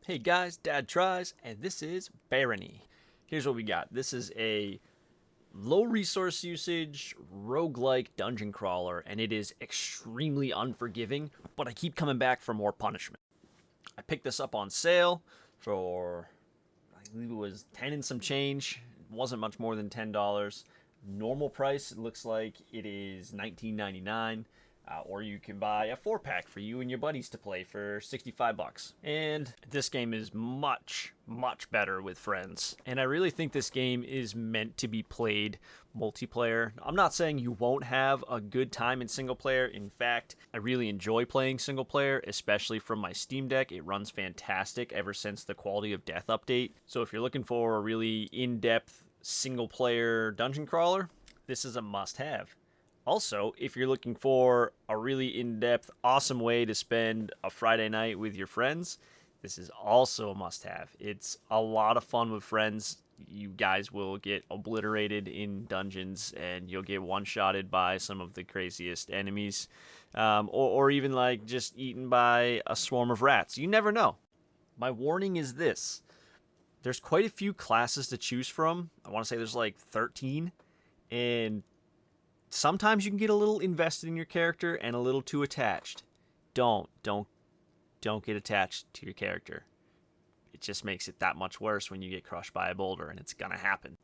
Hey guys, Dadtries, and this is Barony. Here's what we got. This is a low resource usage roguelike dungeon crawler, and it is extremely unforgiving, but I keep coming back for more punishment. I picked this up on sale for, I believe it was 10 and some change. It wasn't much more than $10. Normal price, it looks like it is $19.99. Or you can buy a 4-pack for you and your buddies to play for $65. And this game is much, much better with friends. And I really think this game is meant to be played multiplayer. I'm not saying you won't have a good time in single player. In fact, I really enjoy playing single player, especially from my Steam Deck. It runs fantastic ever since the Quality of Death update. So if you're looking for a really in-depth single player dungeon crawler, this is a must-have. Also, if you're looking for a really in-depth, awesome way to spend a Friday night with your friends, this is also a must-have. It's a lot of fun with friends. You guys will get obliterated in dungeons, and you'll get one-shotted by some of the craziest enemies, or even like just eaten by a swarm of rats. You never know. My warning is this: there's quite a few classes to choose from. I want to say there's like 13, and sometimes you can get a little invested in your character and a little too attached. Don't get attached to your character. It just makes it that much worse when you get crushed by a boulder, and it's gonna happen.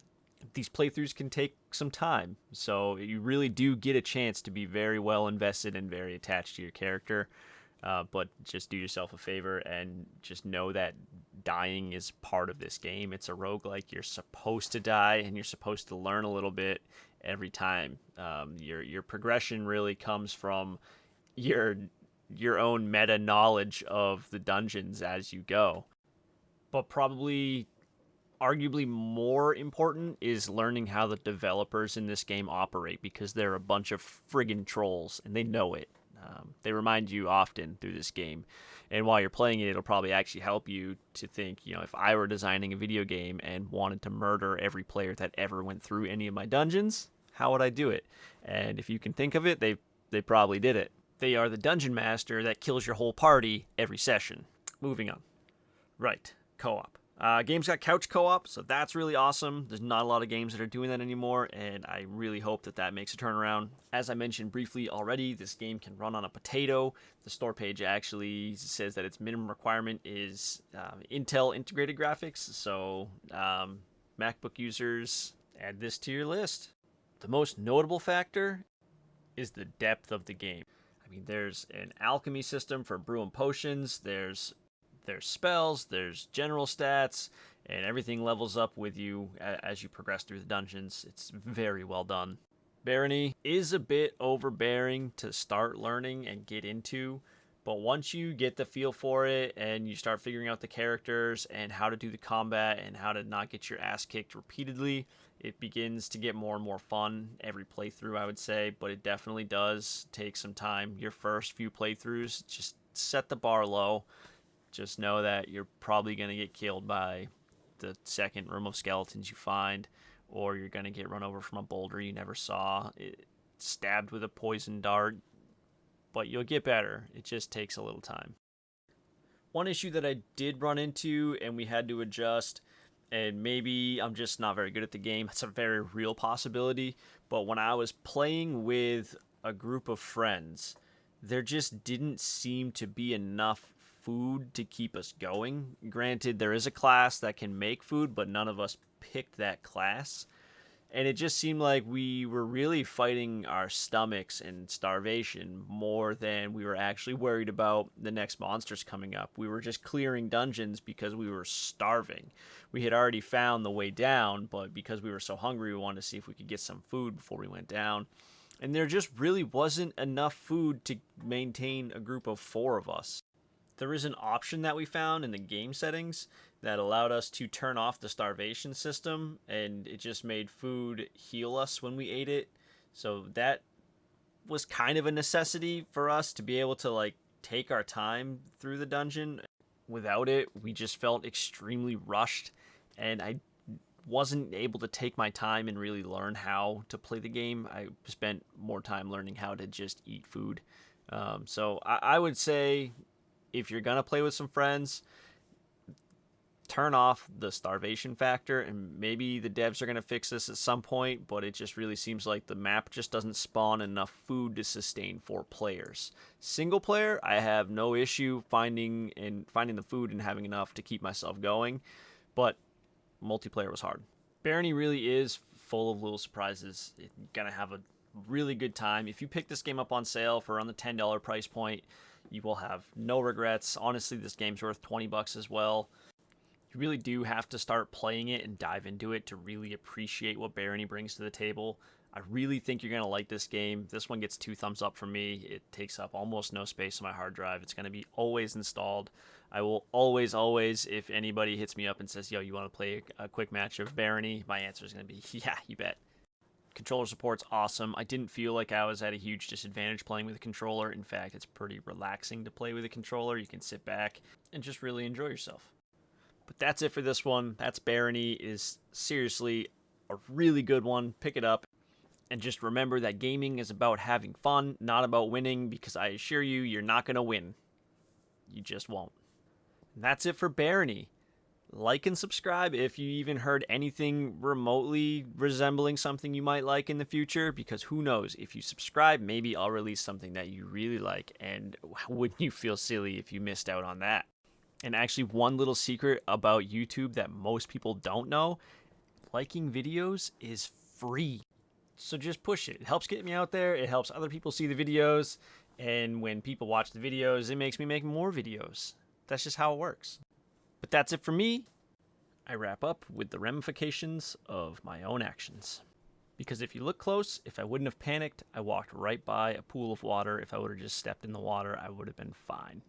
These playthroughs can take some time, so you really do get a chance to be very well invested and very attached to your character. But just do yourself a favor and just know that dying is part of this game. It's a roguelike. You're supposed to die, and you're supposed to learn a little bit every time. Your progression really comes from your your own meta knowledge of the dungeons as you go. But probably arguably more important is learning how the developers in this game operate, because they're a bunch of friggin' trolls and they know it. They remind you often through this game. And while you're playing it, it'll probably actually help you to think, if I were designing a video game and wanted to murder every player that ever went through any of my dungeons, how would I do it? And if you can think of it, they probably did it. They are the dungeon master that kills your whole party every session. Moving on. Right, co-op. Game's got couch co-op, so that's really awesome. There's not a lot of games that are doing that anymore, and I really hope that makes a turnaround. As I mentioned briefly already, this game can run on a potato. The store page actually says that its minimum requirement is Intel integrated graphics, so MacBook users, add this to your list. The most notable factor is the depth of the game. I mean, there's an alchemy system for brewing potions, there's spells, there's general stats, and everything levels up with you as you progress through the dungeons. It's very well done. Barony is a bit overbearing to start learning and get into, but once you get the feel for it and you start figuring out the characters and how to do the combat and how to not get your ass kicked repeatedly, it begins to get more and more fun every playthrough, I would say, but it definitely does take some time. Your first few playthroughs, just set the bar low. Just know that you're probably going to get killed by the second room of skeletons you find, or you're going to get run over from a boulder you never saw, stabbed with a poison dart, but you'll get better. It just takes a little time. One issue that I did run into and we had to adjust, and maybe I'm just not very good at the game, it's a very real possibility, but when I was playing with a group of friends, there just didn't seem to be enough food to keep us going. Granted, there is a class that can make food, but none of us picked that class. And it just seemed like we were really fighting our stomachs and starvation more than we were actually worried about the next monsters coming up. We were just clearing dungeons because we were starving. We had already found the way down, but because we were so hungry, we wanted to see if we could get some food before we went down. And there just really wasn't enough food to maintain a group of 4 of us. There is an option that we found in the game settings that allowed us to turn off the starvation system, and it just made food heal us when we ate it. So that was kind of a necessity for us to be able to take our time through the dungeon. Without it, we just felt extremely rushed, and I wasn't able to take my time and really learn how to play the game. I spent more time learning how to just eat food. So I would say if you're going to play with some friends, turn off the starvation factor, and maybe the devs are going to fix this at some point, but it just really seems like the map just doesn't spawn enough food to sustain 4 players. Single player, I have no issue finding the food and having enough to keep myself going, but multiplayer was hard. Barony really is full of little surprises. You're going to have a really good time. If you pick this game up on sale for around the $10 price point, you will have no regrets. Honestly, this game's worth $20 as well. You really do have to start playing it and dive into it to really appreciate what Barony brings to the table. I really think you're going to like this game. This one gets 2 thumbs up from me. It takes up almost no space on my hard drive. It's going to be always installed. I will always, if anybody hits me up and says, yo, you want to play a quick match of Barony? My answer is going to be, yeah, you bet. Controller support's awesome. I didn't feel like I was at a huge disadvantage playing with a controller. In fact, it's pretty relaxing to play with a controller. You can sit back and just really enjoy yourself. But that's it for this one. That's Barony. Is seriously a really good one. Pick it up. And just remember that gaming is about having fun, not about winning, because I assure you, you're not going to win. You just won't. And that's it for Barony. Like and subscribe if you even heard anything remotely resembling something you might like in the future, because who knows, if you subscribe, maybe I'll release something that you really like, and wouldn't you feel silly if you missed out on that? And actually, one little secret about YouTube that most people don't know, liking videos is free. So just push it. It helps get me out there. It helps other people see the videos. And when people watch the videos, it makes me make more videos. That's just how it works. But that's it for me. I wrap up with the ramifications of my own actions. Because if you look close, if I wouldn't have panicked, I walked right by a pool of water. If I would have just stepped in the water, I would have been fine.